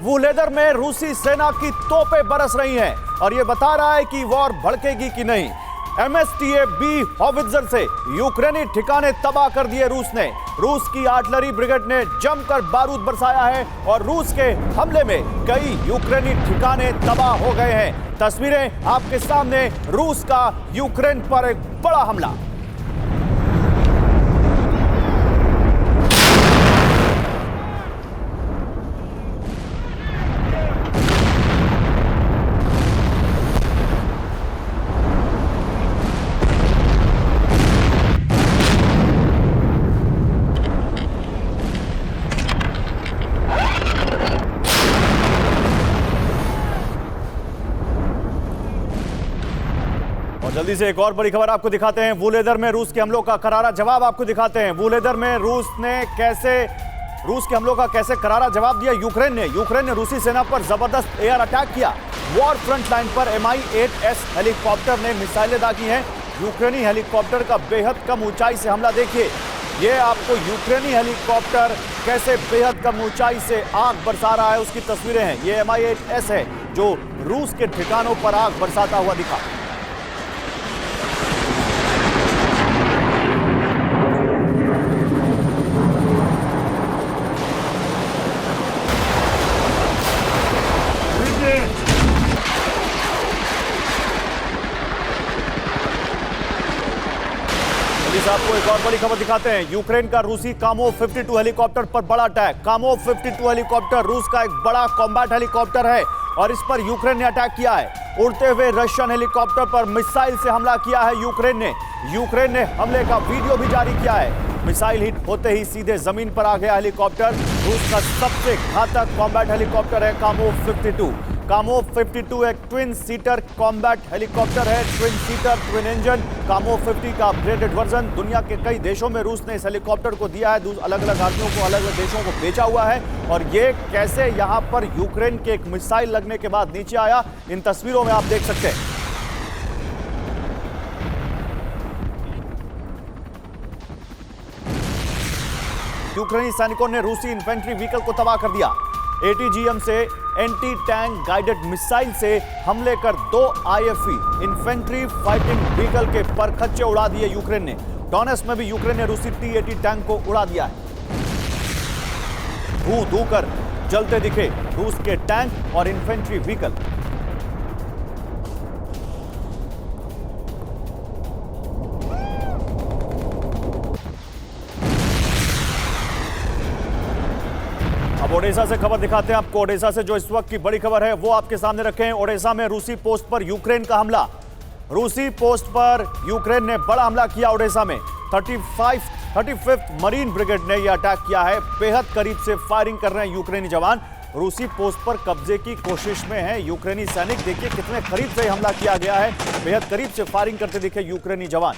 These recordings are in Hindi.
वुलेदर में रूसी सेना की तोपें बरस रही हैं और यह बता रहा है कि वॉर भड़केगी कि नहीं। MSTA-B हॉवित्जर से यूक्रेनी ठिकाने तबाह कर दिए रूस ने। रूस की आर्टिलरी ब्रिगेड ने जमकर बारूद बरसाया है और रूस के हमले में कई यूक्रेनी ठिकाने तबाह हो गए हैं। तस्वीरें आपके सामने, रूस का यूक्रेन पर एक बड़ा हमला। जल्दी से एक और बड़ी खबर आपको दिखाते हैं। वुलेदर में रूस के हमलों का करारा जवाब आपको दिखाते हैं। वुलेदर में रूस के हमलों का कैसे करारा जवाब दिया यूक्रेन ने रूसी सेना पर जबरदस्त एयर अटैक किया। वॉर फ्रंट लाइन पर Mi-8S हेलीकॉप्टर ने मिसाइलें दागी हैं। यूक्रेनी हेलीकॉप्टर का बेहद कम ऊंचाई से हमला देखिए। ये आपको यूक्रेनी हेलीकॉप्टर कैसे बेहद कम ऊंचाई से आग बरसा रहा है उसकी तस्वीरें हैं। ये Mi-8S है जो रूस के ठिकानों पर आग बरसाता हुआ दिखा। आपको एक और बड़ी खबर दिखाते हैं। यूक्रेन का रूसी कामोव 52 हेलीकॉप्टर पर बड़ा अटैक। कामोव 52 हेलीकॉप्टर रूस का एक बड़ा कॉम्बैट हेलीकॉप्टर है और इस पर यूक्रेन ने अटैक किया है। उड़ते हुए रशियन हेलीकॉप्टर पर मिसाइल से हमला किया है यूक्रेन ने हमले का वीडियो भी जारी किया है। मिसाइल हिट होते ही सीधे जमीन पर आ गया हेलीकॉप्टर। रूस का सबसे घातक कॉम्बैट हेलीकॉप्टर है कामोव 52। कामोव 52 एक ट्विन सीटर कॉम्बैट हेलीकॉप्टर है, twin seater twin engine. Kamov 50 का अपग्रेडेड वर्जन दुनिया के कई देशों में रूस ने इस हेलीकॉप्टर को दिया है। अलग अलग आर्मियों को अलग अलग देशों को बेचा हुआ है और ये कैसे यहां पर यूक्रेन के एक मिसाइल लगने के बाद नीचे आया, इन तस्वीरों में आप देख सकते हैं। यूक्रेनी सैनिकों ने रूसी इन्फेंट्री व्हीकल को तबाह कर दिया। ATGM से एंटी टैंक गाइडेड मिसाइल से हमले कर 2 IFV इन्फेंट्री फाइटिंग व्हीकल के परखच्चे उड़ा दिए यूक्रेन ने। डोनेट्स्क में भी यूक्रेन ने रूसी T-80 टैंक को उड़ा दिया है। धू कर जलते दिखे रूस के टैंक और इन्फेंट्री व्हीकल। ओडेसा से खबर दिखाते हैं आपको। ओडेसा से जो इस वक्त की बड़ी खबर है वो आपके सामने रखे हैं। ओडेसा में रूसी पोस्ट पर यूक्रेन का हमला। रूसी पोस्ट पर यूक्रेन ने बड़ा हमला किया। ओडेसा में 35th मरीन ब्रिगेड ने यह अटैक किया है। बेहद करीब से फायरिंग कर रहे हैं यूक्रेनी जवान। रूसी पोस्ट पर कब्जे की कोशिश में है यूक्रेनी सैनिक। देखिए कितने करीब से हमला किया गया है। बेहद करीब से फायरिंग करते दिखे यूक्रेनी जवान।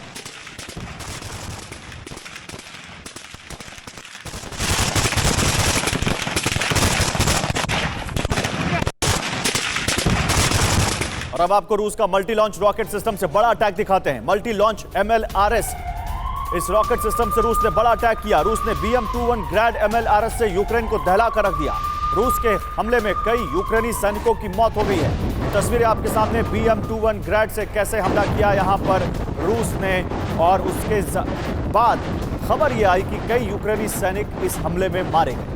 और अब आपको रूस का मल्टी लॉन्च रॉकेट सिस्टम से बड़ा अटैक दिखाते हैं। मल्टी लॉन्च MLRS, इस रॉकेट सिस्टम से रूस ने बड़ा अटैक किया। रूस ने BM-21 ग्रैड MLRS से यूक्रेन को दहला कर रख दिया। रूस के हमले में कई यूक्रेनी सैनिकों की मौत हो गई है। तस्वीरें आपके सामने BM-21 ग्रैड से कैसे हमला किया यहां पर रूस ने, और उसके बाद खबर यह आई कि कई यूक्रेनी सैनिक इस हमले में मारे गए।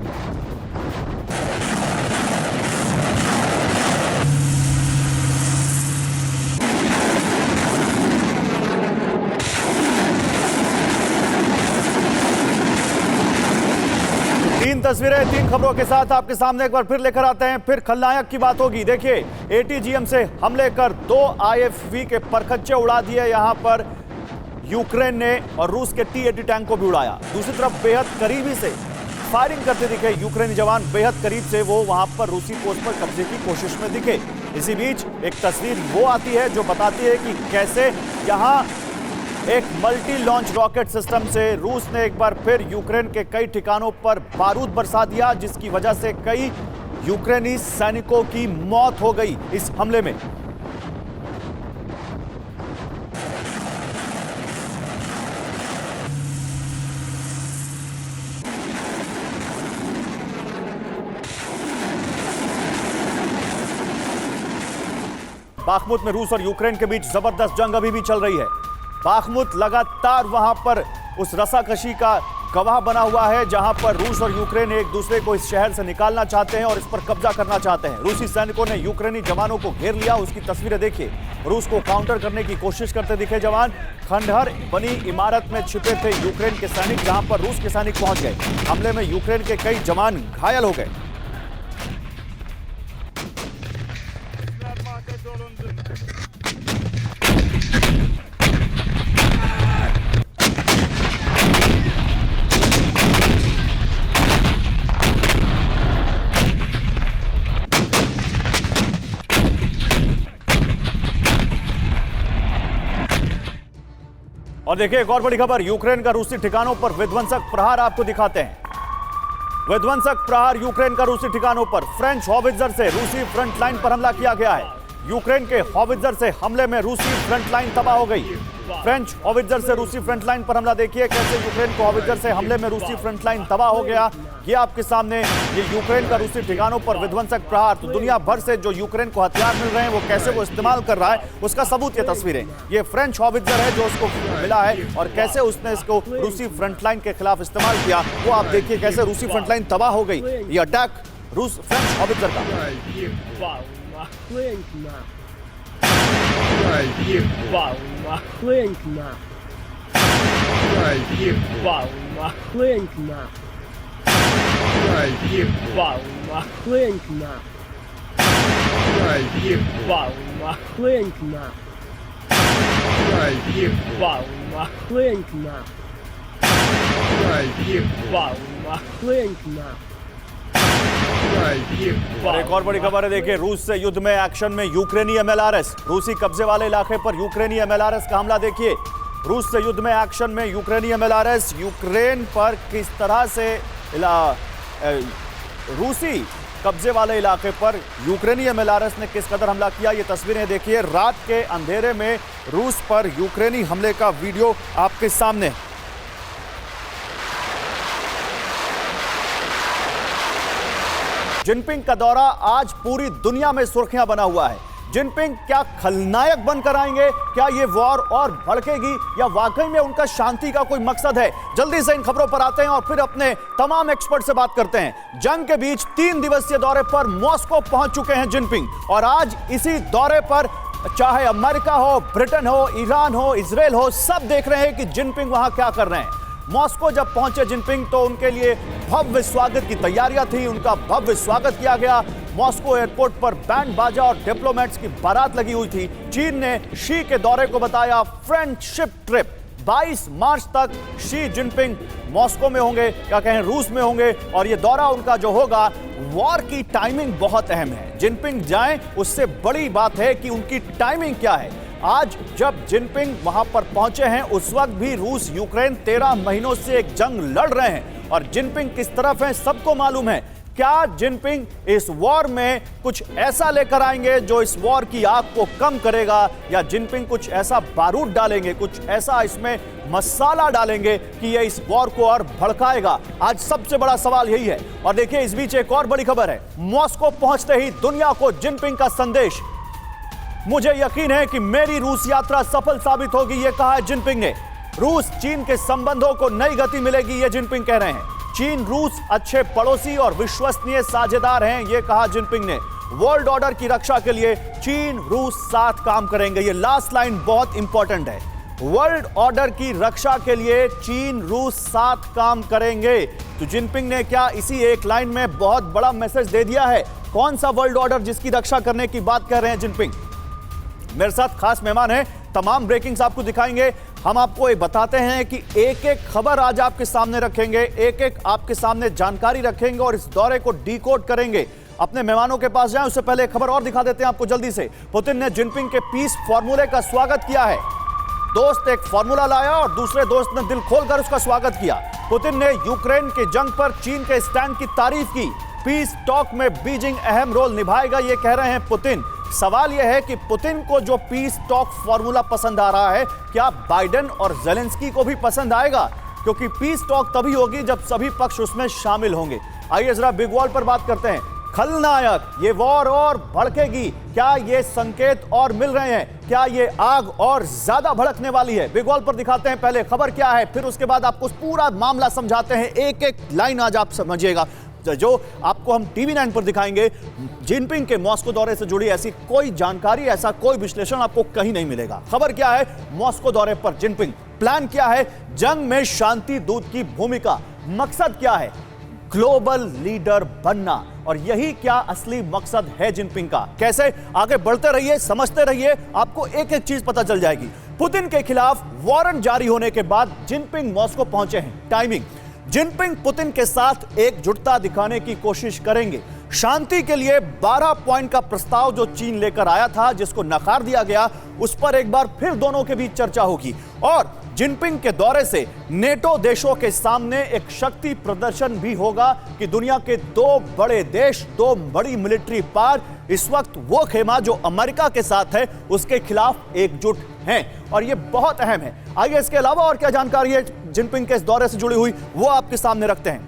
तीन तस्वीरें तीन खबरों के साथ आपके सामने एक बार फिर लेकर आते हैं। फिर खलनायक की बात होगी। देखिए ATGM से हमले कर 2 IFV के परखच्चे उड़ा दिए यहां पर यूक्रेन ने, और रूस के T-80 टैंक को भी उड़ाया। दूसरी तरफ बेहद करीबी से फायरिंग करते दिखे यूक्रेनी जवान। बेहद करीब से वो वहां पर रूसी पोस्ट पर कब्जे की कोशिश में दिखे। इसी बीच एक तस्वीर वो आती है जो बताती है कि कैसे यहां एक मल्टी लॉन्च रॉकेट सिस्टम से रूस ने एक बार फिर यूक्रेन के कई ठिकानों पर बारूद बरसा दिया, जिसकी वजह से कई यूक्रेनी सैनिकों की मौत हो गई इस हमले में। बाखमुत में रूस और यूक्रेन के बीच जबरदस्त जंग अभी भी चल रही है। बाखमुत लगातार वहां पर उस रसाकशी का गवाह बना हुआ है, जहां पर रूस और यूक्रेन एक दूसरे को इस शहर से निकालना चाहते हैं और इस पर कब्जा करना चाहते हैं। रूसी सैनिकों ने यूक्रेनी जवानों को घेर लिया, उसकी तस्वीरें देखिए। रूस को काउंटर करने की कोशिश करते दिखे जवान। खंडहर बनी इमारत में छिपे थे यूक्रेन के सैनिक, जहां पर रूस के सैनिक पहुंच गए। हमले में यूक्रेन के कई जवान घायल हो गए। और देखिए एक और बड़ी खबर, यूक्रेन का रूसी ठिकानों पर विध्वंसक प्रहार आपको दिखाते हैं। विध्वंसक प्रहार यूक्रेन का रूसी ठिकानों पर। फ्रेंच हॉवित्जर से रूसी फ्रंट लाइन पर हमला किया गया है। यूक्रेन के हॉवित्जर से हमले में रूसी फ्रंट लाइन तबाह हो गई। फ्रेंच हॉवित्जर से रूसी फ्रंट लाइन पर हमला, देखिए कैसे यूक्रेन को हॉवित्जर से हमले में रूसी फ्रंट लाइन तबाह हो गया। ये आपके सामने ये यूक्रेन का रूसी ठिकानों पर विध्वंसक प्रहार। तो दुनिया भर से जो यूक्रेन को हथियार मिल रहे हैं वो कैसे वो इस्तेमाल कर रहा है उसका सबूत ये तस्वीरें। ये फ्रेंच हॉवित्जर है जो उसको मिला है और कैसे उसने इसको रूसी फ्रंट लाइन के खिलाफ इस्तेमाल किया वो आप देखिए। कैसे रूसी फ्रंट लाइन तबाह हो गई। ये अटैक रूस फ्रेंच हॉवित्जर का। और एक और बड़ी खबर है, देखिए रूस से युद्ध में एक्शन में यूक्रेनी एमएलआरएस। रूसी कब्जे वाले इलाके पर यूक्रेनी एमएलआरएस का हमला देखिए। रूस से युद्ध में एक्शन में यूक्रेनी एमएलआरएस। यूक्रेन पर किस तरह से रूसी कब्जे वाले इलाके पर यूक्रेनी एमएलआरएस ने किस कदर हमला किया, ये तस्वीरें देखिए। रात के अंधेरे में रूस पर यूक्रेनी हमले का वीडियो आपके सामने। जिनपिंग का दौरा आज पूरी दुनिया में सुर्खियां बना हुआ है। जिनपिंग क्या खलनायक बनकर आएंगे? क्या ये वॉर और भड़केगी या वाकई में उनका शांति का कोई मकसद है? जल्दी से इन खबरों पर आते हैं और फिर अपने तमाम एक्सपर्ट से बात करते हैं। जंग के बीच 3 दिवसीय दौरे पर मॉस्को पहुंच चुके हैं जिनपिंग और आज इसी दौरे पर चाहे अमेरिका हो, ब्रिटेन हो, ईरान हो, इजराइल हो, सब देख रहे हैं कि जिनपिंग वहां क्या कर रहे हैं। मॉस्को जब पहुंचे जिनपिंग तो उनके लिए भव्य स्वागत की तैयारियां थी। उनका भव्य स्वागत किया गया। मॉस्को एयरपोर्ट पर बैंड बाजा और डिप्लोमेट्स की बारात लगी हुई थी। चीन ने शी के दौरे को बताया फ्रेंडशिप ट्रिप। 22 मार्च तक शी जिनपिंग मॉस्को में होंगे, क्या कहें रूस में होंगे और ये दौरा उनका जो होगा, वॉर की टाइमिंग बहुत अहम है। जिनपिंग जाएं उससे बड़ी बात है कि उनकी टाइमिंग क्या है। आज जब जिनपिंग वहां पर पहुंचे हैं उस वक्त भी रूस यूक्रेन 13 महीनों से एक जंग लड़ रहे हैं और जिनपिंग किस तरफ हैं सबको मालूम है। क्या जिनपिंग इस वॉर में कुछ ऐसा लेकर आएंगे जो इस वॉर की आग को कम करेगा या जिनपिंग कुछ ऐसा बारूद डालेंगे, कुछ ऐसा इसमें मसाला डालेंगे कि ये इस वॉर को और भड़काएगा? आज सबसे बड़ा सवाल यही है। और देखिए इस बीच एक और बड़ी खबर है, मॉस्को पहुंचते ही दुनिया को जिनपिंग का संदेश। मुझे यकीन है कि मेरी रूस यात्रा सफल साबित होगी, यह कहा है जिनपिंग ने। रूस चीन के संबंधों को नई गति मिलेगी, यह जिनपिंग कह रहे हैं। चीन रूस अच्छे पड़ोसी और विश्वसनीय साझेदार हैं, यह कहा जिनपिंग ने। वर्ल्ड ऑर्डर की रक्षा के लिए चीन रूस साथ काम करेंगे, यह लास्ट लाइन बहुत इंपॉर्टेंट है। वर्ल्ड ऑर्डर की रक्षा के लिए चीन रूस साथ काम करेंगे। तो जिनपिंग ने क्या इसी एक लाइन में बहुत बड़ा मैसेज दे दिया है? कौन सा वर्ल्ड ऑर्डर जिसकी रक्षा करने की बात कर रहे हैं जिनपिंग? मेरे साथ खास मेहमान हैं, तमाम ब्रेकिंग्स आपको दिखाएंगे। हम आपको ये बताते हैं कि एक एक खबर आज आपके सामने रखेंगे, एक एक आपके सामने जानकारी रखेंगे और इस दौरे को डिकोड करेंगे। अपने मेहमानों के पास जाएं उससे पहले एक खबर और दिखा देते हैं आपको जल्दी से। पुतिन ने जिनपिंग के पीस फॉर्मूले का स्वागत किया है। दोस्त एक फॉर्मूला लाया और दूसरे दोस्त ने दिल खोलकर उसका स्वागत किया। पुतिन ने यूक्रेन के जंग पर चीन के स्टैंड की तारीफ की। पीस टॉक में बीजिंग अहम रोल निभाएगा, ये कह रहे हैं पुतिन। सवाल यह है कि पुतिन को जो पीस टॉक फॉर्मूला पसंद आ रहा है, क्या बाइडेन और जेलेंस्की को भी पसंद आएगा? क्योंकि पीस टॉक तभी होगी जब सभी पक्ष उसमें शामिल होंगे। आइए जरा बिग वॉल पर बात करते हैं। खलनायक, ये वॉर और भड़केगी, क्या ये संकेत और मिल रहे हैं? क्या ये आग और ज्यादा भड़कने वाली है? बिग वॉल पर दिखाते हैं पहले खबर क्या है, फिर उसके बाद आपको पूरा मामला समझाते हैं। एक एक लाइन आज आप समझिएगा जो आपको हम टीवी 9 पर दिखाएंगे। जिनपिंग के मॉस्को दौरे से जुड़ी ऐसी कोई जानकारी, ऐसा कोई विश्लेषण आपको कहीं नहीं मिलेगा। खबर क्या है, मॉस्को दौरे पर जिनपिंग, प्लान क्या है, जंग में शांति दूत की भूमिका, मकसद क्या है, ग्लोबल लीडर बनना, और यही क्या असली मकसद है जिनपिंग का। कैसे? आगे बढ़ते रहिए, समझते रहिए, आपको एक एक चीज पता चल जाएगी। पुतिन के खिलाफ वारंट जारी होने के बाद जिनपिंग मॉस्को पहुंचे हैं। टाइमिंग, जिनपिंग पुतिन के साथ एकजुटता दिखाने की कोशिश करेंगे। शांति के लिए 12 पॉइंट का प्रस्ताव जो चीन लेकर आया था, जिसको नकार दिया गया, उस पर एक बार फिर दोनों के बीच चर्चा होगी। और जिनपिंग के दौरे से नेटो देशों के सामने एक शक्ति प्रदर्शन भी होगा कि दुनिया के दो बड़े देश, दो बड़ी मिलिट्री पावर इस वक्त वो खेमा जो अमेरिका के साथ है, उसके खिलाफ एकजुट हैं, और ये बहुत अहम है। आइए इसके अलावा और क्या जानकारी है जिनपिंग के इस दौरे से जुड़ी हुई, वो आपके सामने रखते हैं।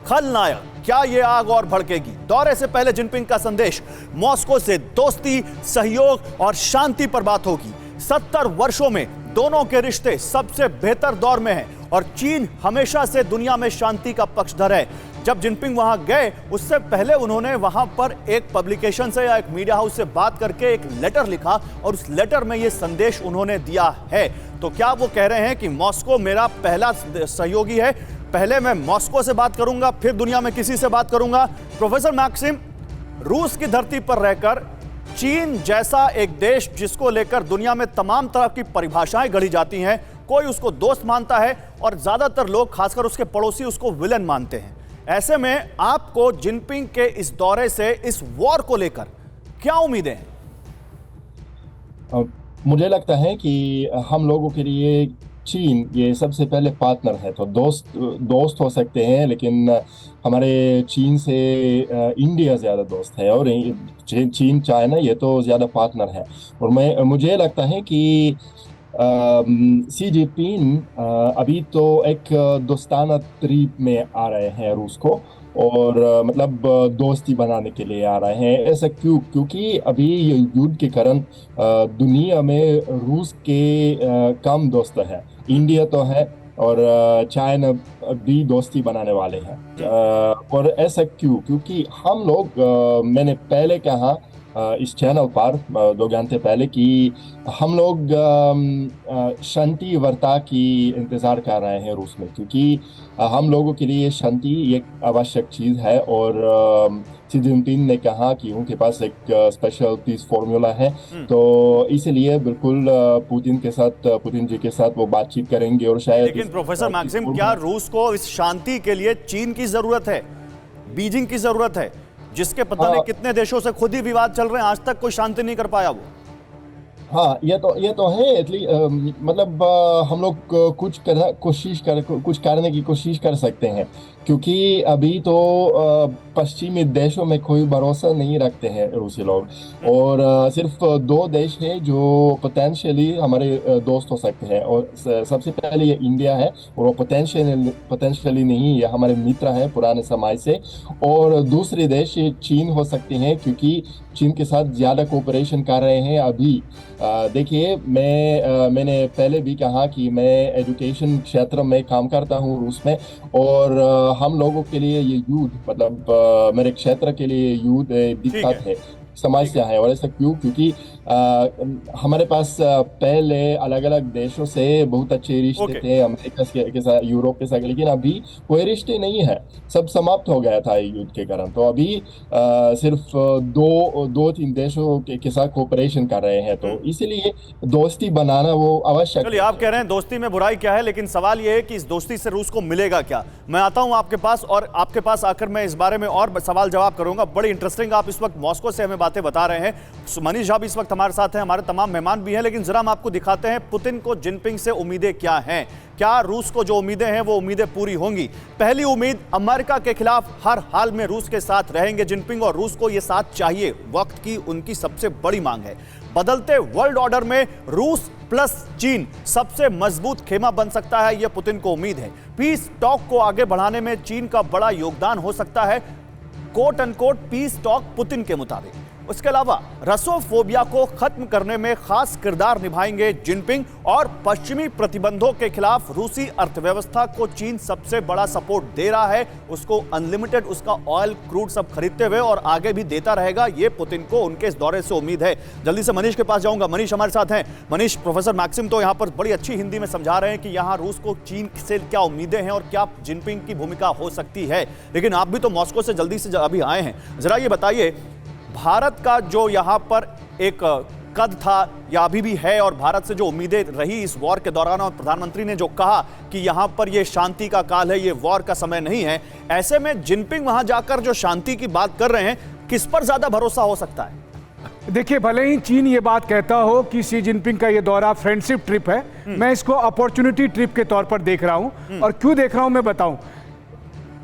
खलनायक, क्या ये आग और भड़केगी? दौरे से पहले जिनपिंग का संदेश, मॉस्को से दोस्ती, सहयोग और शांति पर बात होगी। 70 वर्षों में दोनों के रिश्ते सबसे बेहतर दौर में हैं और चीन हमेशा से दुनिया में शांति का पक्षधर है। जब जिनपिंग वहां गए, उससे पहले उन्होंने वहां पर एक पब्लिकेशन से या एक मीडिया हाउस से बात करके एक लेटर लिखा, और उस लेटर में यह संदेश उन्होंने दिया है। तो क्या वो कह रहे हैं कि मॉस्को मेरा पहला सहयोगी है, पहले मैं मॉस्को से बात करूंगा, फिर दुनिया में किसी से बात करूंगा? प्रोफेसर मैक्सिम, रूस की धरती पर रहकर चीन जैसा एक देश जिसको लेकर दुनिया में तमाम तरह की परिभाषाएं गढ़ी जाती हैं, कोई उसको दोस्त मानता है और ज्यादातर लोग, खासकर उसके पड़ोसी, उसको विलन मानते हैं। ऐसे में आपको जिनपिंग के इस दौरे से, इस वॉर को लेकर क्या उम्मीदें हैं? मुझे लगता है कि हम लोगों के लिए चीन ये सबसे पहले पार्टनर है। तो दोस्त हो सकते हैं, लेकिन हमारे चीन से इंडिया ज़्यादा दोस्त है, और चीन चाइना ये तो ज़्यादा पार्टनर है। और मुझे लगता है कि सी जिनपिंग अभी तो एक दोस्ताना ट्रिप में आ रहे हैं रूस को, और मतलब दोस्ती बनाने के लिए आ रहे हैं। ऐसा क्यों? क्योंकि अभी ये युद्ध के कारण दुनिया में रूस के कम दोस्त है। इंडिया तो है, और चाइना भी दोस्ती बनाने वाले हैं। और ऐसा क्यों? क्योंकि हम लोग, मैंने पहले कहा इस चैनल पर 2 घंटे पहले कि हम लोग शांति वार्ता की इंतज़ार कर रहे हैं रूस में, क्योंकि हम लोगों के लिए शांति एक आवश्यक चीज़ है। और सी जिनपिंग ने कहा कि उनके पास एक स्पेशल पीस फॉर्मूला है, तो इसलिए बिल्कुल पुतिन जी के साथ वो बातचीत करेंगे। और शायद, लेकिन प्रोफेसर मैक्सिम, क्या रूस को इस शांति के लिए चीन की जरूरत है, बीजिंग की जरूरत है, जिसके पता नहीं कितने देशों से खुद ही विवाद चल रहे हैं, आज तक कोई शांति नहीं कर पाया वो? हाँ, ये तो है। एटलीस्ट मतलब हम लोग कुछ करने की कोशिश कर सकते हैं, क्योंकि अभी तो पश्चिमी देशों में कोई भरोसा नहीं रखते हैं रूसी लोग। और सिर्फ 2 देश हैं जो पोटेंशियली हमारे दोस्त हो सकते हैं, और सबसे पहले ये इंडिया है, और वो पोटेंशियली नहीं, ये हमारे मित्र हैं पुराने समय से। और दूसरे देश ये चीन हो सकते हैं, क्योंकि चीन के साथ ज़्यादा कोऑपरेशन कर रहे हैं अभी। देखिए, मैंने पहले भी कहा कि मैं एजुकेशन क्षेत्र में काम करता हूँ रूस में, और हम लोगों के लिए ये युद्ध, मतलब मेरे क्षेत्र के लिए युद्ध दिक्कत है, समस्या है। और ऐसा क्यों? क्योंकि हमारे पास पहले अलग अलग देशों से बहुत अच्छे रिश्ते थे, अमेरिका के साथ, यूरोप के साथ, लेकिन अभी कोई रिश्ते नहीं है, सब समाप्त हो गया था युद्ध के कारण। तो अभी सिर्फ 2-3 देशों के साथ कोऑपरेशन कर रहे हैं, तो इसीलिए दोस्ती बनाना वो आवश्यक। चलिए, आप कह रहे हैं दोस्ती में बुराई क्या है, लेकिन सवाल ये है कि इस दोस्ती से रूस को मिलेगा क्या? मैं आता हूं आपके पास, और आपके पास आकर मैं इस बारे में और सवाल जवाब करूंगा। बड़ी इंटरेस्टिंग, आप इस वक्त मॉस्को से हमें बातें बता रहे हैं। मनीष झा भी इस वक्त हमारे साथ हैं, हमारे तमाम मेहमान भी हैं, लेकिन जरा हम आपको दिखाते हैं पुतिन को जिनपिंग से उम्मीदें क्या हैं। क्या रूस को जो उम्मीदें हैं वो उम्मीदें पूरी होंगी? पहली उम्मीद, अमेरिका के खिलाफ हर हाल में रूस के साथ रहेंगे जिनपिंग, और रूस को यह साथ चाहिए, वक्त की उनकी सबसे बड़ी मांग है। बदलते वर्ल्ड ऑर्डर में रूस प्लस चीन सबसे मजबूत खेमा बन सकता है, यह पुतिन को उम्मीद है। पीस टॉक को आगे बढ़ाने में चीन का बड़ा योगदान हो सकता है। Quote unquote piece talk Putin के मुताबिक। उसके अलावा रसोफोबिया को खत्म करने में खास किरदार निभाएंगे जिनपिंग और पश्चिमी प्रतिबंधों के खिलाफ रूसी अर्थव्यवस्था को चीन सबसे बड़ा सपोर्ट दे रहा है, उसको अनलिमिटेड उसका ऑयल क्रूड सब खरीदते हुए और आगे भी देता रहेगा, ये पुतिन को उनके इस दौरे से उम्मीद है। जल्दी से मनीष के पास जाऊंगा। मनीष हमारे साथ हैं। मनीष, प्रोफेसर मैक्सिम तो यहाँ पर बड़ी अच्छी हिंदी में समझा रहे हैं कि यहाँ रूस को चीन से क्या उम्मीदें हैं और क्या जिनपिंग की भूमिका हो सकती है, लेकिन आप भी तो मॉस्को से जल्दी से अभी आए हैं, जरा ये बताइए भारत का जो यहाँ पर एक कद था या अभी भी है और भारत से जो उम्मीदें रही इस वॉर के दौरान और प्रधानमंत्री ने जो कहा कि यहाँ पर ये शांति का काल है, ये वॉर का समय नहीं है, ऐसे में जिनपिंग वहां जाकर जो शांति की बात कर रहे हैं, किस पर ज्यादा भरोसा हो सकता है? देखिए, भले ही चीन ये बात कहता हो कि शी जिनपिंग का ये दौरा फ्रेंडशिप ट्रिप है, मैं इसको अपॉर्चुनिटी ट्रिप के तौर पर देख रहा हूं। और क्यों देख रहा हूं मैं बताऊं।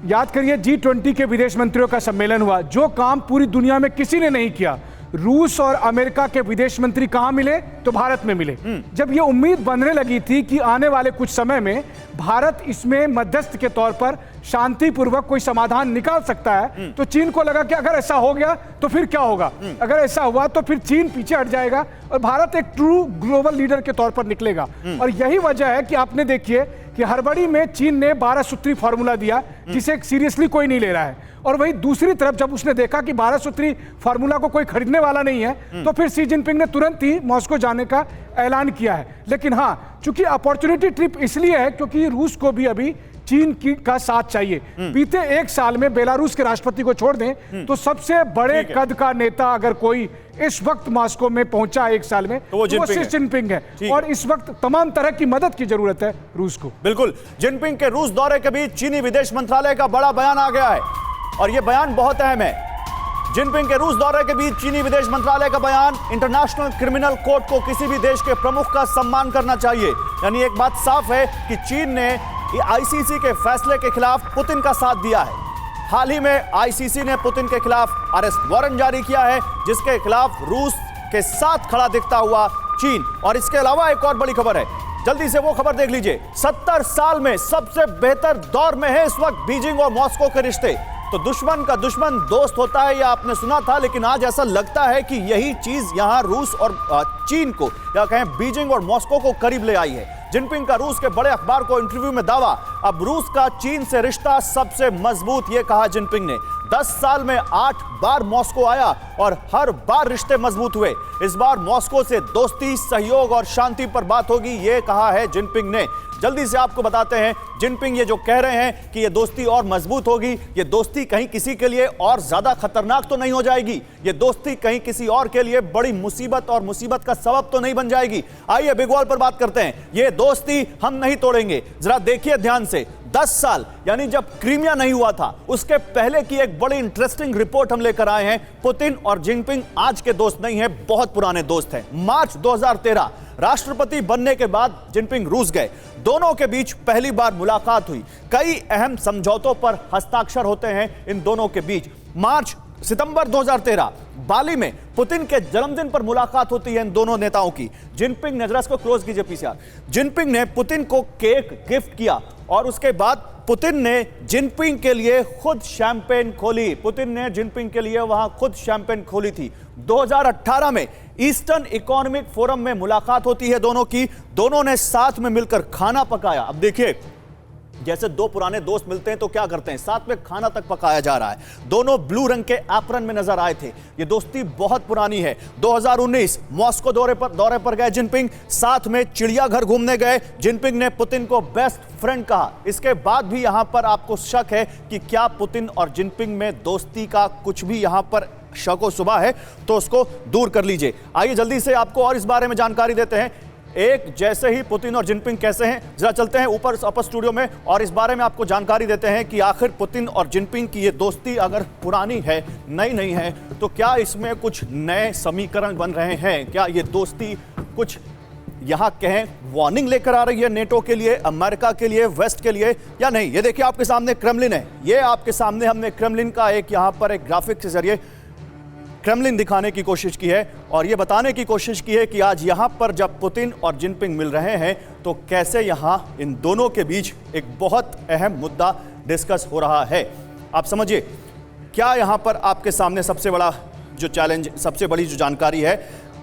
याद करिए G20 के विदेश मंत्रियों का सम्मेलन हुआ, जो काम पूरी दुनिया में किसी ने नहीं किया। रूस और अमेरिका के विदेश मंत्री कहां मिले? तो भारत में मिले। जब ये उम्मीद बनने लगी थी कि आने वाले कुछ समय में भारत इसमें मध्यस्थ के तौर पर शांतिपूर्वक कोई समाधान निकाल सकता है, तो चीन को लगा कि अगर ऐसा हो गया तो फिर क्या होगा, अगर ऐसा हुआ तो फिर चीन पीछे हट जाएगा और भारत एक ट्रू ग्लोबल लीडर के तौर पर निकलेगा। और यही वजह है कि आपने देखिए कि हड़बड़ी में चीन ने 12 सूत्री फॉर्मूला दिया, जिसे सीरियसली कोई नहीं ले रहा है। और वही दूसरी तरफ जब उसने देखा कि 12 सूत्री फॉर्मूला को कोई खरीदने वाला नहीं है, तो फिर शी जिनपिंग ने तुरंत ही मॉस्को जाने का ऐलान किया है। लेकिन हाँ, चूंकि अपॉर्चुनिटी ट्रिप इसलिए है क्योंकि रूस को भी अभी चीन का साथ चाहिए। बीते एक साल में बेलारूस के राष्ट्रपति को छोड़ दें तो सबसे बड़े कद का नेता अगर कोई इस वक्त मॉस्को में पहुंचा एक साल में, तो वो शी जिनपिंग है। और इस वक्त तमाम तरह की मदद की जरूरत है रूस को। बिल्कुल, जिनपिंग के रूस दौरे के बीच चीनी विदेश मंत्रालय का बड़ा बयान आ गया है और यह बयान बहुत अहम है। जिनपिंग के रूस दौरे के बीच चीनी विदेश मंत्रालय का बयान, इंटरनेशनल क्रिमिनल कोर्ट को किसी भी देश के प्रमुख का सम्मान करना चाहिए। यानी एक बात साफ है कि चीन ने आईसीसी के फैसले के खिलाफ पुतिन का साथ दिया है। हाल ही में आईसीसी ने पुतिन के खिलाफ अरेस्ट वारंट जारी किया है, जिसके खिलाफ रूस के साथ खड़ा दिखता हुआ चीन। और इसके अलावा एक और बड़ी खबर है, जल्दी से वो खबर देख लीजिए। 70 साल में सबसे बेहतर दौर में है इस वक्त बीजिंग और मॉस्को के रिश्ते। तो दुश्मन का दुश्मन दोस्त होता है, यह आपने सुना था, लेकिन आज ऐसा लगता है कि यही चीज यहां रूस और चीन को या कहें बीजिंग और मॉस्को को करीब ले आई है। जिनपिंग का रूस के बड़े अखबार को इंटरव्यू में दावा, अब रूस का चीन से रिश्ता सबसे मजबूत, यह कहा जिनपिंग ने। 10 साल में 8 बार मॉस्को आया और हर बार रिश्ते मजबूत हुए। इस बार मॉस्को से दोस्ती, सहयोग और शांति पर बात होगी, यह कहा है जिनपिंग ने। जल्दी से आपको बताते हैं, जिनपिंग ये जो कह रहे हैं कि ये दोस्ती और मजबूत होगी, ये दोस्ती कहीं किसी के लिए और ज्यादा खतरनाक तो नहीं हो जाएगी, ये दोस्ती कहीं किसी और के लिए बड़ी मुसीबत और मुसीबत का सबब तो नहीं बन जाएगी। आइए बिग वॉल पर बात करते हैं। ये दोस्ती हम नहीं तोड़ेंगे। जरा देखिए ध्यान से, 10 साल यानी जब क्रीमिया नहीं हुआ था उसके पहले की एक बड़ी इंटरेस्टिंग रिपोर्ट हम लेकर आए हैं। पुतिन और जिनपिंग आज के दोस्त नहीं है, बहुत पुराने दोस्त हैं। मार्च 2013 राष्ट्रपति बनने के बाद जिनपिंग रूस गए, दोनों के बीच पहली बार मुलाकात हुई। कई अहम समझौतों पर हस्ताक्षर होते हैं इन दोनों के बीच। सितंबर 2013 बाली में पुतिन के जन्मदिन पर मुलाकात होती है इन दोनों नेताओं की। जिनपिंग ने, जरा इसको क्लोज कीजिए पीसीआर, जिनपिंग ने पुतिन को केक गिफ्ट किया और उसके बाद पुतिन ने जिनपिंग के लिए खुद शैंपेन खोली। पुतिन ने जिनपिंग के लिए वहां खुद शैंपेन खोली थी। 2018 में ईस्टर्न इकोनॉमिक फोरम में मुलाकात होती है दोनों की। दोनों ने साथ में मिलकर खाना पकाया। अब देखिए, जैसे दो पुराने दोस्त मिलते हैं तो क्या करते हैं, साथ में खाना तक पकाया जा रहा है। दोनों ब्लू रंग के एप्रन में नजर आए थे। ये दोस्ती बहुत पुरानी है। 2019 मॉस्को दौरे पर गए जिनपिंग, साथ में चिड़ियाघर घूमने गए। जिनपिंग ने पुतिन को बेस्ट फ्रेंड कहा। इसके बाद भी यहां पर आपको शक है कि क्या पुतिन और जिनपिंग में दोस्ती का कुछ भी यहां पर शक व शुबा है, तो उसको दूर कर लीजिए। आइए जल्दी से आपको और इस बारे में जानकारी देते हैं। एक जैसे ही पुतिन और जिनपिंग कैसे हैं, जरा चलते हैं ऊपर अपर स्टूडियो में और इस बारे में आपको जानकारी देते हैं कि आखिर पुतिन और जिनपिंग की ये दोस्ती अगर पुरानी है, नई नहीं है, तो क्या इसमें कुछ नए समीकरण बन रहे हैं? क्या ये दोस्ती कुछ यहाँ कहें वार्निंग लेकर आ रही है नेटो के लिए, अमेरिका के लिए, वेस्ट के लिए, या नहीं? ये देखिए आपके सामने क्रेमलिन है। ये आपके सामने हमने क्रेमलिन का एक यहाँ पर एक ग्राफिक के जरिए क्रेमलिन दिखाने की कोशिश की है और यह बताने की कोशिश की है कि आज यहां पर जब पुतिन और जिनपिंग मिल रहे हैं तो कैसे यहां इन दोनों के बीच एक बहुत अहम मुद्दा डिस्कस हो रहा है। आप समझिए, क्या यहां पर आपके सामने सबसे बड़ा जो चैलेंज, सबसे बड़ी जो जानकारी है,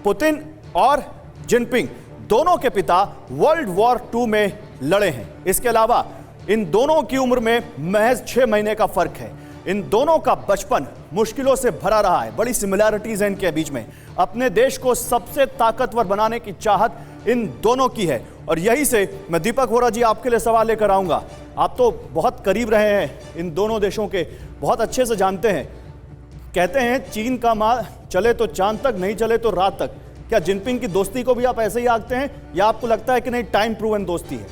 पुतिन और जिनपिंग दोनों के पिता वर्ल्ड वॉर 2 में लड़े हैं। इसके अलावा इन दोनों की उम्र में महज 6 महीने का फर्क है। इन दोनों का बचपन मुश्किलों से भरा रहा है। बड़ी सिमिलैरिटीज हैं इनके बीच में। अपने देश को सबसे ताकतवर बनाने की चाहत इन दोनों की है। और यही से मैं दीपक वोरा जी आपके लिए सवाल लेकर आऊंगा। आप तो बहुत करीब रहे हैं इन दोनों देशों के, बहुत अच्छे से जानते हैं। कहते हैं चीन का माल चले तो चांद तक, नहीं चले तो रात तक। क्या जिनपिंग की दोस्ती को भी आप ऐसे ही आंकते हैं या आपको लगता है कि नहीं, टाइम प्रूवन दोस्ती है?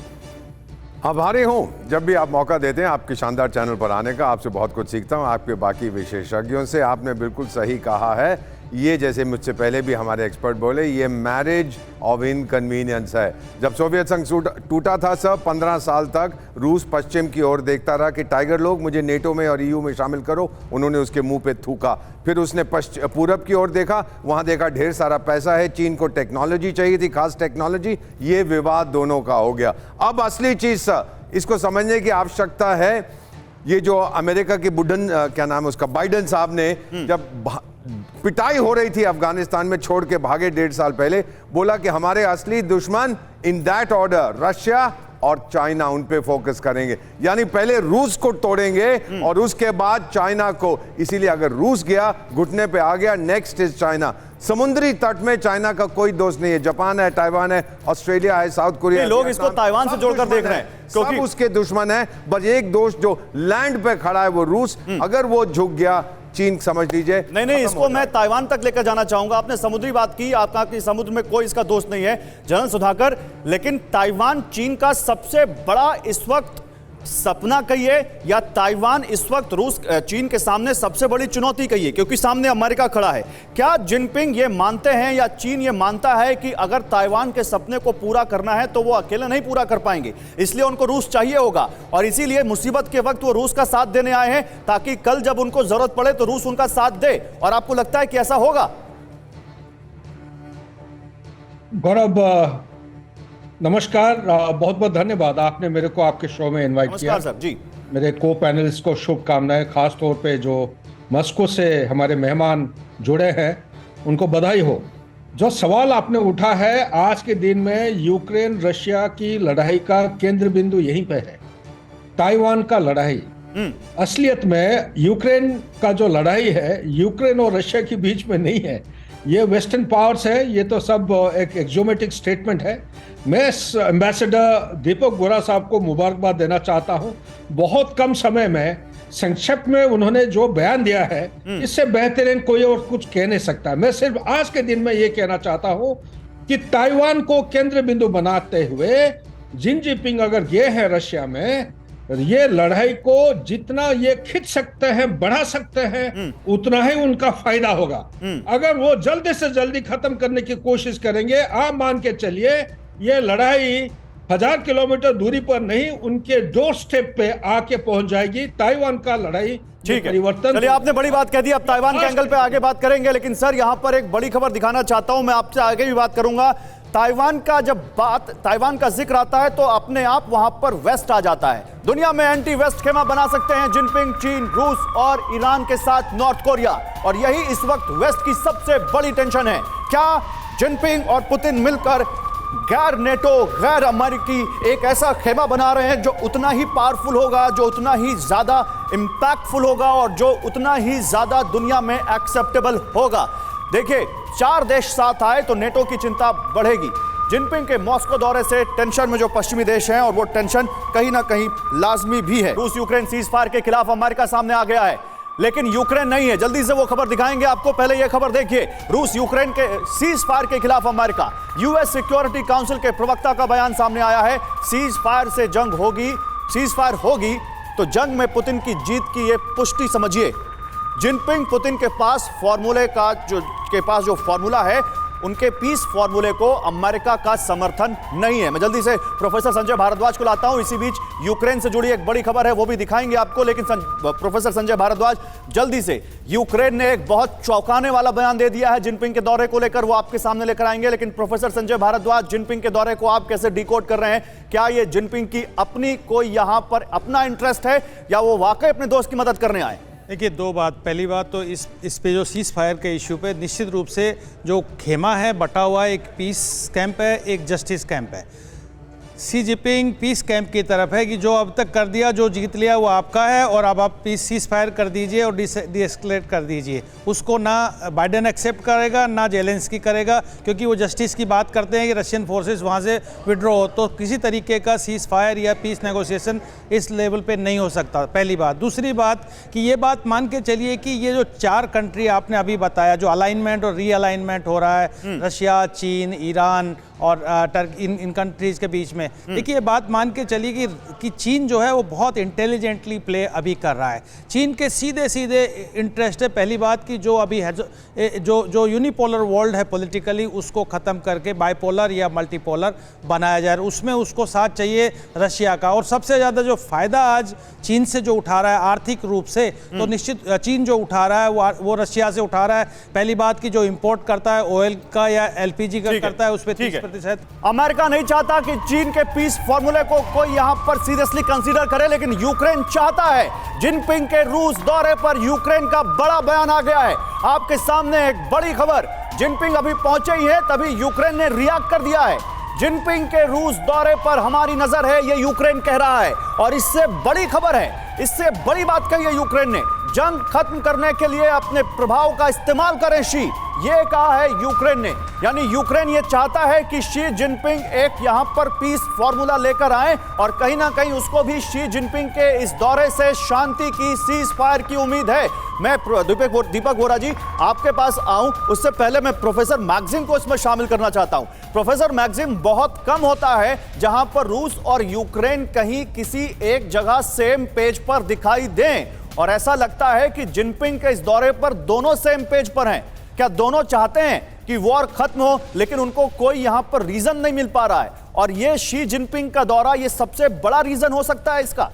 आभारी हूँ जब भी आप मौका देते हैं आपके शानदार चैनल पर आने का। आपसे बहुत कुछ सीखता हूँ, आपके बाकी विशेषज्ञों से। आपने बिल्कुल सही कहा है, ये जैसे मुझसे पहले भी हमारे एक्सपर्ट बोले, ये मैरिज ऑफ इनकन्वीनियंस है। जब सोवियत संघ टूटा था सब 15 साल तक रूस पश्चिम की ओर देखता रहा कि टाइगर लोग मुझे नेटो में और EU में शामिल करो। उन्होंने उसके मुंह पे थूका। फिर उसने पूरब की ओर देखा, वहां देखा ढेर सारा पैसा है, चीन को टेक्नोलॉजी चाहिए थी, खास टेक्नोलॉजी। ये विवाद दोनों का हो गया। अब असली चीज इसको समझने की आवश्यकता है। ये जो अमेरिका की बुढ़न क्या नाम है उसका, बाइडेन साहब ने जब पिटाई हो रही थी अफगानिस्तान में, छोड़ के भागे 1.5 साल पहले, बोला कि हमारे असली दुश्मन इन दैट ऑर्डर रशिया और चाइना, उन पे फोकस करेंगे। यानी पहले रूस को तोड़ेंगे और उसके बाद चाइना को। इसीलिए अगर रूस गया, घुटने पे आ गया, नेक्स्ट इज चाइना। समुद्री तट में चाइना का कोई दोस्त नहीं है। जापान है, ताइवान है, ऑस्ट्रेलिया है, साउथ कोरिया। लोग इसको ताइवान से जोड़कर देख रहे हैं क्योंकि सब उसके दुश्मन है। बस एक दोस्त जो लैंड पे खड़ा है वो रूस। अगर वो झुक गया, चीन समझ लीजिए। नहीं, इसको मैं ताइवान तक लेकर जाना चाहूंगा। आपने समुद्री बात की, आप कहा कि समुद्र में कोई इसका दोस्त नहीं है, जनरल सुधाकर, लेकिन ताइवान चीन का सबसे बड़ा इस वक्त सपना कहिए या ताइवान इस वक्त चीन के सामने सबसे बड़ी चुनौती कहिए, क्योंकि सामने अमेरिका खड़ा है। क्या जिनपिंग ये मानते हैं या चीन ये मानता है कि अगर ताइवान के सपने को पूरा करना है तो वो अकेले नहीं पूरा कर पाएंगे, इसलिए उनको रूस चाहिए होगा और इसीलिए मुसीबत के वक्त वो रूस का साथ देने आए हैं ताकि कल जब उनको जरूरत पड़े तो रूस उनका साथ दे? और आपको लगता है कि ऐसा होगा? गौरव नमस्कार, बहुत बहुत धन्यवाद। आपने मेरे को आपके शो में इनवाइट किया। नमस्कार सर जी। मेरे को पैनलिस्ट को शुभकामनाएं, खास तौर पे जो मॉस्को से हमारे मेहमान जुड़े हैं उनको बधाई हो। जो सवाल आपने उठा है, आज के दिन में यूक्रेन रशिया की लड़ाई का केंद्र बिंदु यहीं पे है, ताइवान का लड़ाई। असलियत में यूक्रेन का जो लड़ाई है, यूक्रेन और रशिया के बीच में नहीं है। ये वेस्टर्न पावर्स है, ये तो सब एक एक्सोमेटिक स्टेटमेंट है। मैं एम्बेसडर दीपक वोरा साहब को मुबारकबाद देना चाहता हूं। बहुत कम समय में संक्षिप्त में उन्होंने जो बयान दिया है, इससे बेहतरीन कोई और कुछ कह नहीं सकता। मैं सिर्फ आज के दिन में ये कहना चाहता हूं कि ताइवान को केंद्र बिंदु बनाते हुए जिनपिंग अगर ये है रशिया में, ये लड़ाई को जितना ये खींच सकते हैं, बढ़ा सकते हैं, उतना ही उनका फायदा होगा। अगर वो जल्दी से जल्दी खत्म करने की कोशिश करेंगे, आप मान के चलिए ये लड़ाई 1000 किलोमीटर दूरी पर नहीं, उनके डोर स्टेप पे आके पहुंच जाएगी। ताइवान का लड़ाई ठीक है, परिवर्तन। चलिए आपने बड़ी बात कह दी। अब ताइवान के एंगल पे आगे बात करेंगे, लेकिन सर यहां पर एक बड़ी खबर दिखाना चाहता हूं। मैं आपसे आगे भी बात करूंगा। ताइवान का जिक्र आता है तो अपने आप वहां पर वेस्ट आ जाता है। दुनिया में एंटी वेस्ट खेमा बना सकते हैं जिनपिंग, चीन, रूस और ईरान के साथ नॉर्थ कोरिया, और यही इस वक्त वेस्ट की सबसे बड़ी टेंशन है। क्या जिनपिंग और पुतिन मिलकर गैर नेटो, गैर अमेरिकी एक ऐसा खेमा बना रहे हैं जो उतना ही पावरफुल होगा, जो उतना ही ज्यादा इंपैक्टफुल होगा और जो उतना ही ज्यादा दुनिया में एक्सेप्टेबल होगा? देखिए, 4 देश साथ आए तो नेटो की चिंता बढ़ेगी। जिनपिंग के मॉस्को दौरे से टेंशन में जो पश्चिमी देश हैं, और वो टेंशन कहीं ना कहीं लाजमी भी है। रूस यूक्रेन सीज फायर के खिलाफ अमेरिका सामने आ गया है, लेकिन यूक्रेन नहीं है। जल्दी से वो खबर दिखाएंगे आपको। पहले ये खबर देखिए, रूस यूक्रेन के सीज फायर के खिलाफ अमेरिका। यूएस सिक्योरिटी काउंसिल के प्रवक्ता का बयान सामने आया है। सीज फायर से जंग होगी, सीज फायर होगी तो जंग में पुतिन की जीत की ये पुष्टि समझिए। जिनपिंग पुतिन के पास जो फॉर्मूला है, उनके पीस फॉर्मूले को अमेरिका का समर्थन नहीं है। मैं जल्दी से प्रोफेसर संजय भारद्वाज को लाता हूं। इसी बीच यूक्रेन से जुड़ी एक बड़ी खबर है, वो भी दिखाएंगे आपको। लेकिन प्रोफेसर संजय भारद्वाज, जल्दी से, यूक्रेन ने एक बहुत चौंकाने वाला बयान दे दिया है जिनपिंग के दौरे को लेकर, वो आपके सामने लेकर आएंगे। लेकिन प्रोफेसर संजय भारद्वाज, जिनपिंग के दौरे को आप कैसे डिकोड कर रहे हैं? क्या ये जिनपिंग की अपनी कोई यहां पर अपना इंटरेस्ट है या वो वाकई अपने दोस्त की मदद करने आए? देखिए, दो बात। पहली बात तो इस पे जो सीज फायर के इशू पे निश्चित रूप से जो खेमा है बटा हुआ है, एक पीस कैंप है, एक जस्टिस कैंप है। सी जिनपिंग पीस कैंप की तरफ है कि जो अब तक कर दिया, जो जीत लिया वो आपका है और अब आप पीस सीज फायर कर दीजिए और डीएस्केलेट कर दीजिए। उसको ना बाइडेन एक्सेप्ट करेगा ना जेलेंस्की करेगा, क्योंकि वो जस्टिस की बात करते हैं कि रशियन फोर्सेस वहाँ से विड्रॉ हो। तो किसी तरीके का सीज फायर या पीस नेगोशिएशन इस लेवल पे नहीं हो सकता, पहली बात। दूसरी बात कि ये बात मान के चलिए कि ये जो 4 कंट्री आपने अभी बताया, जो अलाइनमेंट और रीअलाइनमेंट हो रहा है रशिया, चीन, ईरान और इन कंट्रीज़ के बीच में, देखिए ये बात मान के चलिए कि चीन जो है वो बहुत इंटेलिजेंटली प्ले अभी कर रहा है। चीन के सीधे सीधे इंटरेस्ट है, पहली बात कि जो अभी है जो यूनिपोलर वर्ल्ड है पॉलिटिकली, उसको ख़त्म करके बाइपोलर या मल्टीपोलर बनाया जाए। उसमें उसको साथ चाहिए रशिया का। और सबसे ज़्यादा जो फ़ायदा आज चीन से जो उठा रहा है आर्थिक रूप से, तो निश्चित चीन जो उठा रहा है वो रशिया से उठा रहा है। पहली बात कि जो इंपोर्ट करता है ऑयल का या एलपीजी का करता है, उस पर 30%। अमेरिका नहीं चाहता कि चीन के पीस फॉर्मूले को कोई यहां पर सीरियसली कंसीडर करे, लेकिन यूक्रेन चाहता है। जिनपिंग के रूस दौरे पर यूक्रेन का बड़ा बयान आ गया है। आपके सामने एक बड़ी खबर, जिनपिंग अभी पहुंचे ही है तभी यूक्रेन ने रिएक्ट कर दिया है। जिनपिंग के रूस दौरे पर हमारी नजर है, ये यूक्रेन कह रहा है। और इससे बड़ी खबर है, इससे बड़ी बात कही है यूक्रेन ने, जंग खत्म करने के लिए अपने प्रभाव का इस्तेमाल करें शी, ये कहा है यूक्रेन ने। यानी यूक्रेन ये चाहता है कि शी जिनपिंग एक यहां पर पीस फॉर्मूला लेकर आए और कहीं ना कहीं उसको भी शी जिनपिंग के इस दौरे से शांति की, सीज फायर की उम्मीद है। मैं दीपक बोरा जी आपके पास आऊं, उससे पहले मैं प्रोफेसर मैगजिम को इसमें शामिल करना चाहता हूं। प्रोफेसर मैगजिम, बहुत कम होता है जहां पर रूस और यूक्रेन कहीं किसी एक जगह सेम पेज पर दिखाई दें, और ऐसा लगता है कि जिनपिंग के इस दौरे पर दोनों सेम पेज पर हैं। क्या दोनों चाहते हैं कि वॉर खत्म हो, लेकिन उनको कोई यहां पर रीजन नहीं मिल पा रहा है, और ये शी जिनपिंग का दौरा ये सबसे बड़ा रीजन हो सकता है इसका?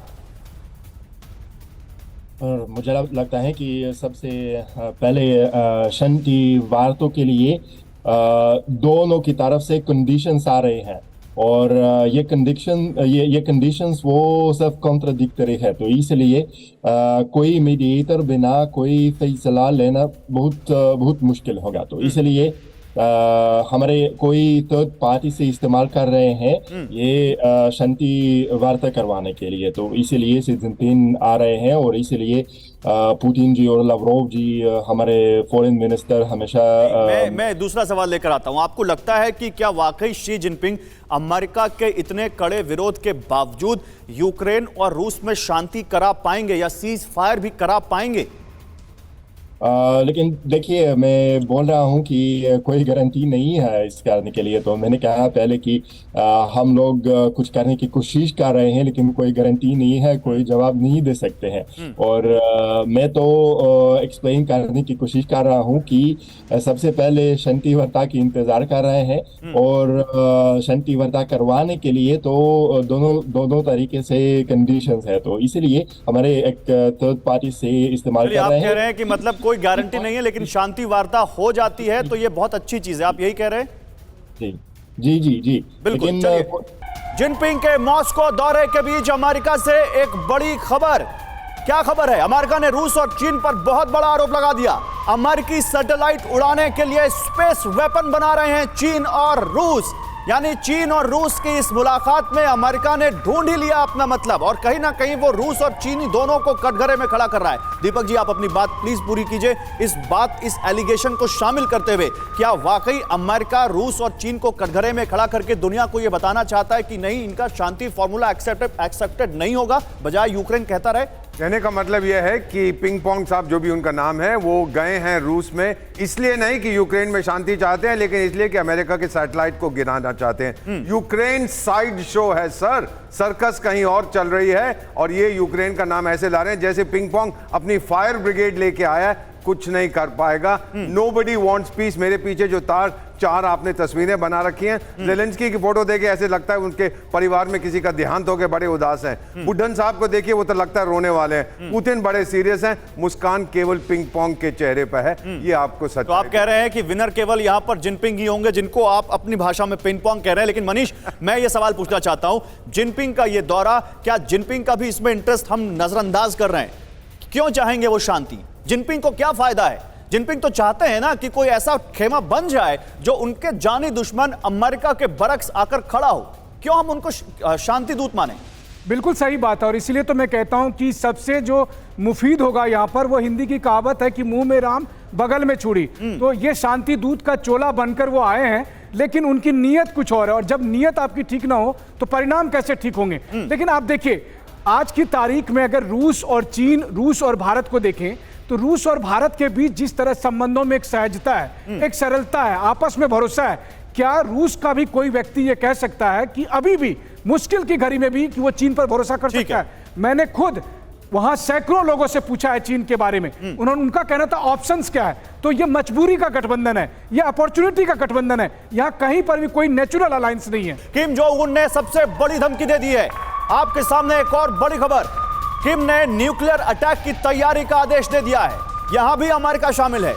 और मुझे लगता है कि सबसे पहले शांति वार्ता के लिए दोनों की तरफ से कंडीशंस आ रहे हैं, और ये कंडीशंस वो सब कॉन्ट्राडिक्टरी है। तो इसलिए कोई मीडिएटर बिना कोई फैसला लेना बहुत मुश्किल होगा। तो इसलिए हमारे कोई थर्ड पार्टी से इस्तेमाल कर रहे हैं ये शांति वार्ता करवाने के लिए। तो इसीलिए शी जिनपिंग आ रहे हैं, और इसीलिए पुतिन जी और लावरोव जी हमारे फॉरेन मिनिस्टर हमेशा मैं दूसरा सवाल लेकर आता हूं। आपको लगता है कि क्या वाकई शी जिनपिंग अमेरिका के इतने कड़े विरोध के बावजूद यूक्रेन और रूस में शांति करा पाएंगे या सीज फायर भी करा पाएंगे? लेकिन देखिए, मैं बोल रहा हूं कि कोई गारंटी नहीं है इस करने के लिए। तो मैंने कहा पहले कि हम लोग कुछ करने की कोशिश कर रहे हैं, लेकिन कोई गारंटी नहीं है, कोई जवाब नहीं दे सकते हैं। और मैं तो एक्सप्लेन करने की कोशिश कर रहा हूं कि सबसे पहले शांति वार्ता की इंतजार कर रहे हैं, और शांति वार्ता करवाने के लिए तो दोनों तरीके से कंडीशंस है। तो इसलिए हमारे एक थर्ड पार्टी से इस्तेमाल कर रहे हैं। आप कह रहे हैं कि मतलब कोई गारंटी नहीं है, लेकिन शांति वार्ता हो जाती है तो ये बहुत अच्छी चीज है, आप यही कह रहे हैं? जी जी जी बिल्कुल। लेकिन जिनपिंग के मॉस्को दौरे के बीच अमेरिका से एक बड़ी खबर। क्या खबर है? अमेरिका ने रूस और चीन पर बहुत बड़ा आरोप लगा दिया। अमेरिकी सैटेलाइट उड़ाने के लिए स्पेस वेपन बना रहे हैं चीन और रूस। यानी चीन और रूस की इस मुलाकात में अमेरिका ने ढूंढ ही लिया अपना मतलब, और कहीं ना कहीं वो रूस और चीनी दोनों को कटघरे में खड़ा कर रहा है। दीपक जी, आप अपनी बात प्लीज पूरी कीजिए। इस एलिगेशन को शामिल करते हुए, क्या वाकई अमेरिका रूस और चीन को कटघरे में खड़ा करके दुनिया को यह बताना चाहता है कि नहीं, इनका शांति फॉर्मूला एक्सेप्टेड नहीं होगा, बजाय यूक्रेन कहता रहे? कहने का मतलब यह है कि पिंग पोंग साहब, जो भी उनका नाम है, वो गए हैं रूस में, इसलिए नहीं कि यूक्रेन में शांति चाहते हैं, लेकिन इसलिए कि अमेरिका के सैटेलाइट को गिराना चाहते हैं। यूक्रेन साइड शो है सर, सर्कस कहीं और चल रही है, और ये यूक्रेन का नाम ऐसे ला रहे हैं जैसे पिंग पोंग अपनी फायर ब्रिगेड लेके आया है, कुछ नहीं कर पाएगा। Nobody wants peace. मेरे पीछे जो 4 आपने तस्वीरें बना रखी हैं, ज़ेलेंस्की की फोटो देखे ऐसे लगता है उनके परिवार में किसी का देहांत हो गया, बड़े उदास हैं। बुड्ढन साहब को देखिए, वो तो लगता है रोने वाले हैं। पुतिन बड़े सीरियस हैं, मुस्कान केवल पिंग पोंग के चेहरे पर है। ये आपको सच। तो आप कह रहे हैं कि विनर केवल यहां पर जिनपिंग ही होंगे, जिनको आप अपनी भाषा में पिंग पोंग कह रहे हैं। लेकिन मनीष, मैं ये सवाल पूछना चाहता हूं, जिनपिंग का ये दौरा, क्या जिनपिंग का भी इसमें इंटरेस्ट हम नजरअंदाज कर रहे हैं? क्यों चाहेंगे वो शांति? जिनपिंग को क्या फायदा है? जिनपिंग तो चाहते हैं ना कि कोई ऐसा खेमा बन जाए जो उनके जानी दुश्मन अमेरिका के बरक्स आकर खड़ा हो। क्यों हम उनको शांति दूत माने? बिल्कुल सही बात है, और इसीलिए तो मैं कहता हूं कि सबसे जो मुफीद होगा यहां पर, वो हिंदी की कहावत है कि मुंह में राम बगल में छुरी। तो ये शांति दूत का चोला बनकर वो आए हैं, लेकिन उनकी नीयत कुछ और है, और जब नीयत आपकी ठीक ना हो तो परिणाम कैसे ठीक होंगे? लेकिन आप देखिए, आज की तारीख में अगर रूस और चीन, रूस और भारत को देखें तो रूस और भारत के बीच जिस तरह संबंधों में एक सहजता है, एक सरलता है, आपस में भरोसा है, क्या रूस का भी कोई व्यक्ति ये कह सकता है कि अभी भी मुश्किल की घड़ी में भी कि वो चीन पर भरोसा कर सकता है? मैंने खुद वहां सैकड़ों लोगों से पूछा है चीन के बारे में, उनका कहना था ऑप्शंस क्या है। तो ये मजबूरी का गठबंधन है, ये अपॉर्चुनिटी का गठबंधन है, यहां कहीं पर भी कोई नेचुरल अलायंस नहीं है। किम जोंग उन ने सबसे बड़ी धमकी दे दी है। आपके सामने एक और बड़ी खबर, किम ने न्यूक्लियर अटैक की तैयारी का आदेश दे दिया है। यहां भी अमेरिका शामिल है।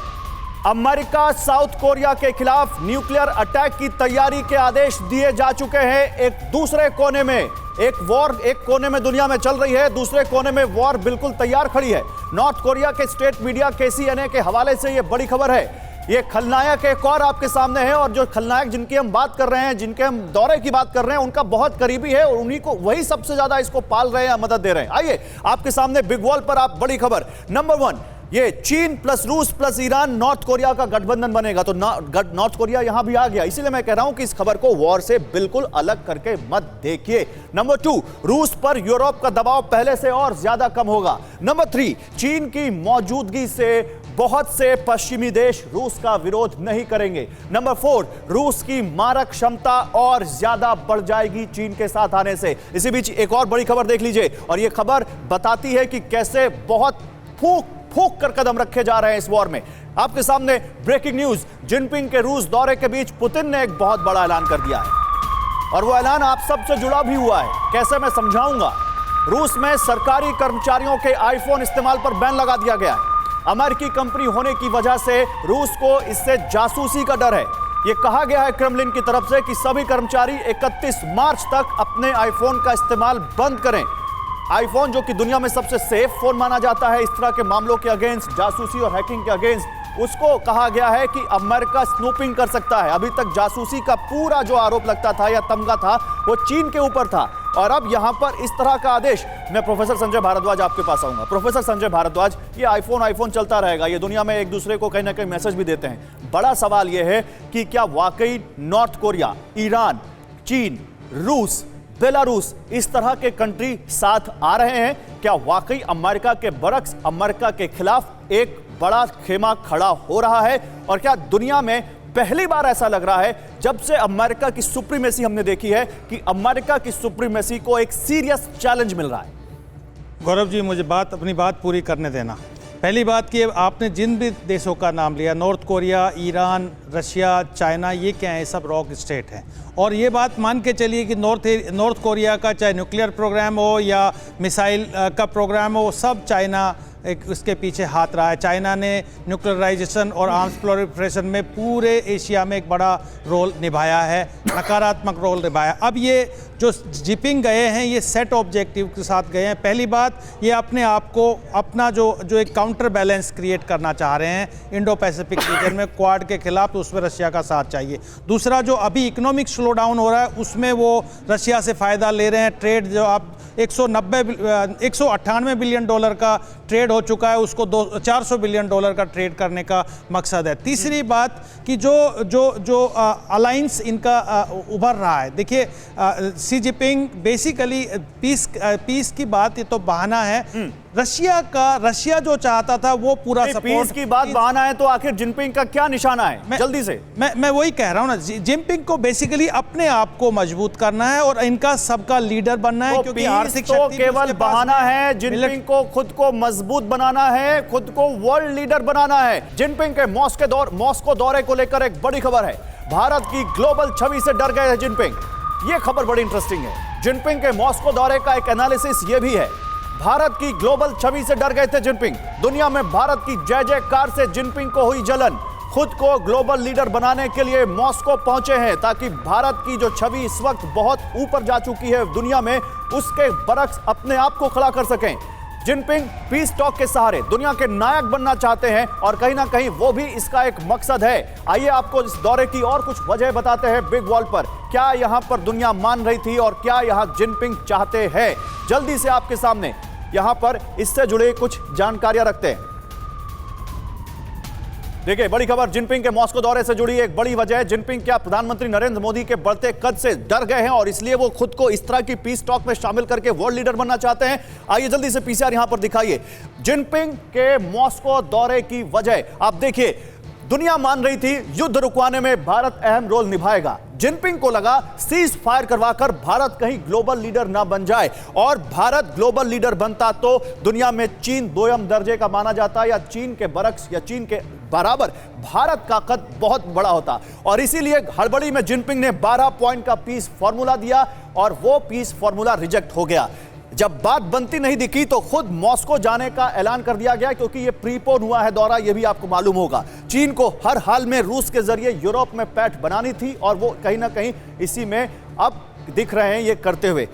अमेरिका साउथ कोरिया के खिलाफ न्यूक्लियर अटैक की तैयारी के आदेश दिए जा चुके हैं। एक दूसरे कोने में एक वॉर, एक कोने में दुनिया में चल रही है, दूसरे कोने में वॉर बिल्कुल तैयार खड़ी है। नॉर्थ कोरिया के स्टेट मीडिया KCNA के हवाले से यह बड़ी खबर है। ये खलनायक एक और आपके सामने है, और जो खलनायक जिनकी हम बात कर रहे हैं, जिनके हम दौरे की बात कर रहे हैं, उनका बहुत करीबी है, और उन्हीं को वही सबसे ज्यादा इसको पाल रहे हैं, मदद दे रहे हैं। आइए आपके सामने बिग वॉल पर आप बड़ी खबर नंबर 1, ये चीन प्लस रूस प्लस ईरान नॉर्थ कोरिया का गठबंधन बनेगा। तो नॉर्थ कोरिया यहां भी आ गया, इसीलिए मैं कह रहा हूं कि इस खबर को वॉर से बिल्कुल अलग करके मत देखिए। नंबर 2, रूस पर यूरोप का दबाव पहले से और ज्यादा कम होगा। नंबर 3, चीन की मौजूदगी से बहुत से पश्चिमी देश रूस का विरोध नहीं करेंगे। नंबर 4, रूस की मारक क्षमता और ज्यादा बढ़ जाएगी चीन के साथ आने से। इसी बीच एक और बड़ी खबर देख लीजिए, और यह खबर बताती है कि कैसे बहुत फूक कर कदम रखे जा रहे हैं इस वॉर में। आपके सामने ब्रेकिंग न्यूज, जिनपिंग के रूस दौरे के बीच पुतिन ने एक बहुत बड़ा ऐलान कर दिया है, और वो ऐलान आप सबसे जुड़ा भी हुआ है। कैसे, मैं समझाऊंगा। रूस में सरकारी कर्मचारियों के आईफोन इस्तेमाल पर बैन लगा दिया गया है। अमेरिकी कंपनी होने की वजह से रूस को इससे जासूसी का डर है। यह कहा गया है क्रेमलिन की तरफ से कि सभी कर्मचारी 31 मार्च तक अपने आईफोन का इस्तेमाल बंद करें। आईफोन, जो कि दुनिया में सबसे सेफ फोन माना जाता है इस तरह के मामलों के अगेंस्ट, जासूसी और हैकिंग के अगेंस्ट, उसको कहा गया है कि अमेरिका स्नूपिंग कर सकता है। अभी तक जासूसी का पूरा जो आरोप लगता था या तमगा था वो चीन के ऊपर था, और अब यहां पर इस तरह का आदेश। मैं प्रोफेसर संजय भारद्वाज आपके पास आऊंगा। प्रोफेसर संजय भारद्वाज, ये आईफोन चलता रहेगा, ये दुनिया में एक दूसरे को कहीं ना कहीं मैसेज भी देते हैं। बड़ा सवाल यह है कि क्या वाकई नॉर्थ कोरिया, ईरान, चीन, रूस, बेलारूस, इस तरह के कंट्री साथ आ रहे हैं? क्या वाकई अमेरिका के बरक्स, अमेरिका के खिलाफ एक बड़ा खेमा खड़ा हो रहा है? और क्या दुनिया में पहली बार ऐसा लग रहा है जब से अमेरिका की सुप्रीमेसी हमने देखी है कि अमेरिका की सुप्रीमेसी को एक सीरियस चैलेंज मिल रहा है? गौरव जी, मुझे अपनी बात पूरी करने देना। पहली बात कि आपने जिन भी देशों का नाम लिया, north Korea, Iran, Russia, China, ये क्या है? सब रॉक स्टेट हैं। और ये बात मान के चलिए कि नॉर्थ कोरिया का चाहे न्यूक्लियर प्रोग्राम हो या मिसाइल का प्रोग्राम हो, सब चाइना एक उसके पीछे हाथ रहा है। चाइना ने न्यूक्लियराइजेशन और आर्म्स प्रोलिफरेशन में पूरे एशिया में एक बड़ा रोल निभाया है, नकारात्मक रोल निभाया। अब ये जो जिनपिंग गए हैं, ये सेट ऑब्जेक्टिव के साथ गए हैं। पहली बात, ये अपने आप को अपना जो एक काउंटर बैलेंस क्रिएट करना चाह रहे हैं इंडो पैसिफिक रीजन में क्वाड के खिलाफ, तो उसमें रशिया का साथ चाहिए। दूसरा, जो अभी इकोनॉमिक स्लो डाउन हो रहा है, उसमें वो रशिया से फ़ायदा ले रहे हैं। ट्रेड जो आप 198 बिलियन डॉलर का ट्रेड हो चुका है, उसको 400 बिलियन डॉलर का ट्रेड करने का मकसद है। तीसरी बात कि जो अलायंस इनका उभर रहा है, देखिए सी जिनपिंग बेसिकली पीस की बात, ये तो बहाना है। रशिया जो चाहता था वो पूरा सपोर्ट। पीस की बात बहाना है, तो आखिर जिनपिंग का क्या निशाना है? जल्दी से। मैं वही कह रहा हूं ना, जिनपिंग को बेसिकली अपने आप को मजबूत करना है और इनका सबका लीडर बनना है, क्योंकि आर्थिक तो केवल बहाना है। जिनपिंग को खुद को मजबूत बनाना है, खुद को वर्ल्ड लीडर बनाना है। जिनपिंग के मॉस्को दौरे को लेकर एक बड़ी खबर है। भारत की ग्लोबल छवि से डर गए हैं जिनपिंग। यह खबर बड़ी इंटरेस्टिंग है। जिनपिंग के मॉस्को दौरे का एक एनालिसिस यह भी है। भारत की ग्लोबल छवि से डर गए थे जिनपिंग। दुनिया में भारत की जय जयकार से जिनपिंग को हुई जलन। खुद को ग्लोबल लीडर बनाने के लिए मॉस्को पहुंचे हैं, ताकि भारत की जो छवि इस वक्त बहुत ऊपर जा चुकी है दुनिया में, उसके बरक्स अपने आप को खड़ा कर सकें। जिनपिंग पीस टॉक के सहारे दुनिया के नायक बनना चाहते हैं और कहीं ना कहीं वो भी इसका एक मकसद है। आइए आपको इस दौरे की और कुछ वजह बताते हैं बिग वॉल पर। क्या यहां पर दुनिया मान रही थी और क्या यहां जिनपिंग चाहते हैं, जल्दी से आपके सामने यहां पर इससे जुड़े कुछ जानकारियां रखते हैं। देखिए, बड़ी खबर जिनपिंग के मॉस्को दौरे से जुड़ी एक बड़ी वजह है। जिनपिंग क्या प्रधानमंत्री नरेंद्र मोदी के बढ़ते कद से डर गए हैं और इसलिए वो खुद को इस तरह की पीस टॉक में शामिल करके वर्ल्ड लीडर बनना चाहते हैं। आइए जल्दी से पीसीआर यहां पर दिखाइए जिनपिंग के मॉस्को दौरे की वजह। आप देखिए, दुनिया मान रही थी युद्ध रुकवाने में भारत अहम रोल निभाएगा। जिनपिंग को लगा सीज फायर करवाकर भारत कहीं ग्लोबल लीडर ना बन जाए, और भारत ग्लोबल लीडर बनता तो दुनिया में चीन दोयम दर्जे का माना जाता, या चीन के बरक्स या चीन के बराबर भारत का कद बहुत बड़ा होता। और इसीलिए हड़बड़ी में जिनपिंग ने 12 पॉइंट का पीस फॉर्मूला दिया और वो पीस फॉर्मूला रिजेक्ट हो गया। जब बात बनती नहीं दिखी तो खुद मॉस्को जाने का ऐलान कर दिया गया, क्योंकि ये प्रीपोन हुआ है दौरा, ये भी आपको मालूम होगा। चीन को हर हाल में रूस के जरिए यूरोप में पैठ बनानी थी और वो कहीं ना कहीं इसी में अब दिख रहे हैं ये करते हुए।